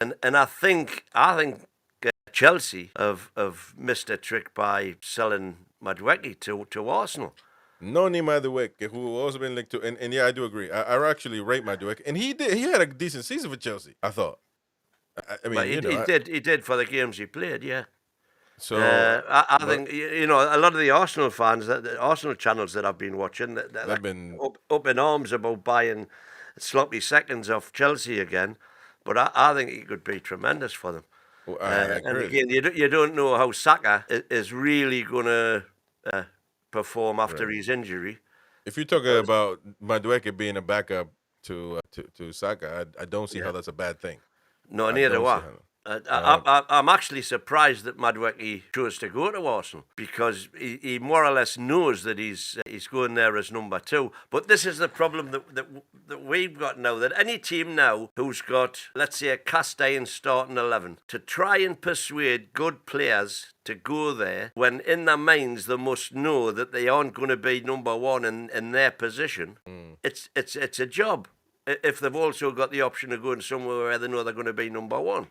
And I think Chelsea have missed a trick by selling Madueke to Arsenal. Noni Madueke, who also been linked to, and yeah, I do agree. I actually rate Madueke, and he had a decent season for Chelsea. I thought. I But mean, he did for the games he played, yeah. so, I but think a lot of the Arsenal fans, the Arsenal channels that I've been watching, they're they've been. up in arms about buying sloppy seconds off Chelsea again. But I think he could be tremendous for them. Well, I And agree. again, you don't know how Saka is really going to perform after Right. his injury. If you're talking Because, about Madueke being a backup to Saka, I don't see how yeah, that's a bad thing. no, I neither don't do see I. how. I, I'm actually surprised that Madueke chose to go to Arsenal because he more or less knows that he's going there as number two. But this is the problem that we've got now. That any team now who's got, let's say, a cast iron starting 11 to try and persuade good players to go there when in their minds they must know that they aren't going to be number one in their position. Mm. It's a job if they've also got the option of going somewhere where they know they're going to be number one.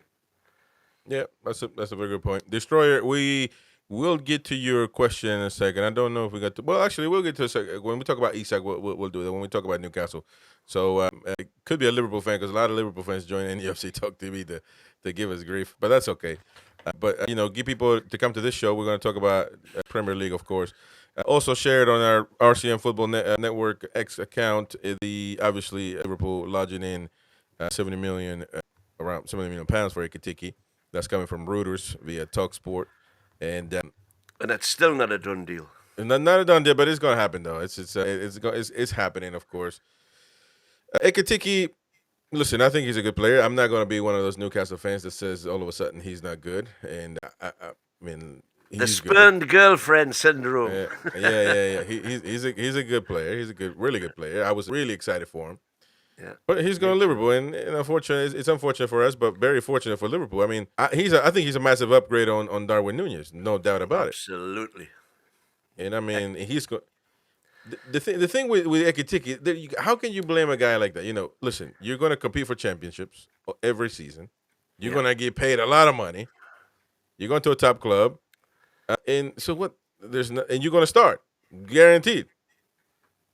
Yeah, that's a very good point. Destroyer, we will get to your question in a second. I don't know if we got to. Well, actually, we'll get to a second. When we talk about Isak, we'll do that when we talk about Newcastle. So it could be a Liverpool fan because a lot of Liverpool fans join NFC Talk TV to give us grief, but that's okay. But get people to come to this show. We're going to talk about Premier League, of course. Also shared on our RCM Football Network X account, the obviously Liverpool lodging in 70 million, around 70 million pounds for Ekitike. That's coming from Reuters via Talksport, and And it's still not a done deal. not a done deal, but it's going to happen though. It's happening, of course. Ekitike, listen, I think he's a good player. I'm not going to be one of those Newcastle fans that says all of a sudden he's not good, and I mean The he's good. spurned girlfriend syndrome. Yeah. He's a good player. He's a really good player. I was really excited for him. Yeah, But he's me going to too. Liverpool, and unfortunately, it's unfortunate for us, but very fortunate for Liverpool. I mean, I think he's a massive upgrade on Darwin Nunez, no doubt about it. Absolutely. And I mean, he's go. The thing with Ekitike, how can you blame a guy like that? Listen, you're going to compete for championships every season. You're Yeah. going to get paid a lot of money. You're going to a top club, and so what? And you're going to start, guaranteed.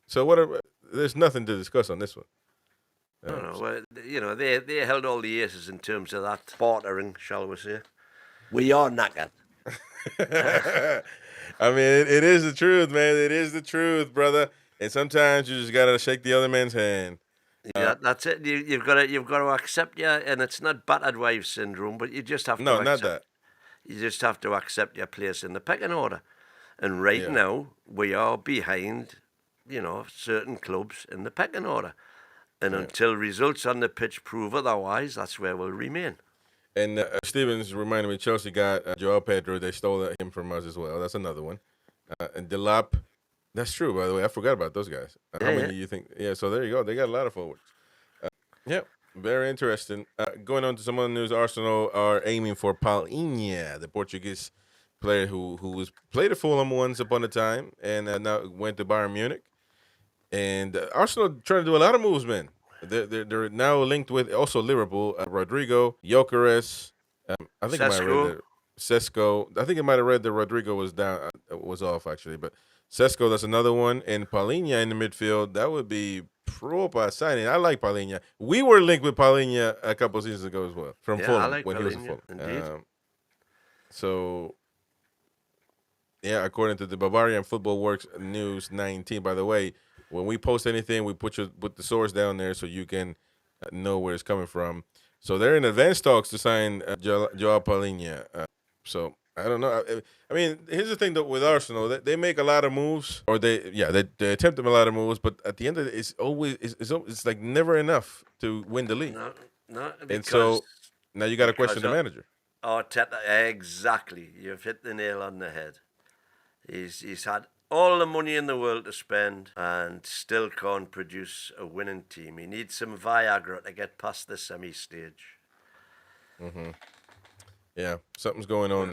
So there's nothing to discuss on this one. No, no. So, Well, they held all the aces in terms of that bartering, shall we say? We are knackered. I mean, it is the truth, man. It is the truth, brother. And sometimes you just gotta shake the other man's hand. Uh, Yeah, that's it. You've got to accept, yeah, and it's not battered wife syndrome, but you just have to no, not accept. that. You just have to accept your place in the pecking order. And right Yeah, now we are behind, certain clubs in the pecking order. And yeah. until results on the pitch prove otherwise, that's where we'll remain. And Stevens reminded me Chelsea got Joao Pedro. They stole him from us as well. That's another one. And Delap, that's true, by the way. I forgot about those guys. How Yeah, many yeah. do you think? Yeah, so there you go. They got a lot of forwards. Yeah, very interesting. Going on to some other news, Arsenal are aiming for Palhinha, the Portuguese player who was played at Fulham once upon a time and now went to Bayern Munich. And Arsenal trying to do a lot of moves, man. They're now linked with also Liverpool, Rodrigo, Gyökeres. I think I might have read Sesko. that Sesko. I think I might have read that Rodrigo was down, was off actually, but Sesko, that's another one, and Palhinha in the midfield. That would be proper signing. I like Palhinha. We were linked with Palhinha a couple seasons ago as well from Yeah, I Fulham like when he was at Palhinha, Fulham. indeed. So yeah, according to the Bavarian Football Works News 19. By the way, when we post anything, we put the source down there so you can know where it's coming from. So they're in advanced talks to sign Joao Palhinha. So I don't know. I mean, here's the thing though with Arsenal, they make a lot of moves, or they attempt a lot of moves, but at the end of it, it's always it's like never enough to win the league. No, no, And because so now you got to question because the manager. Arteta, exactly. You've hit the nail on the head. He's had all the money in the world to spend and still can't produce a winning team. He needs some Viagra to get past the semi stage. Hmm. Yeah, something's going on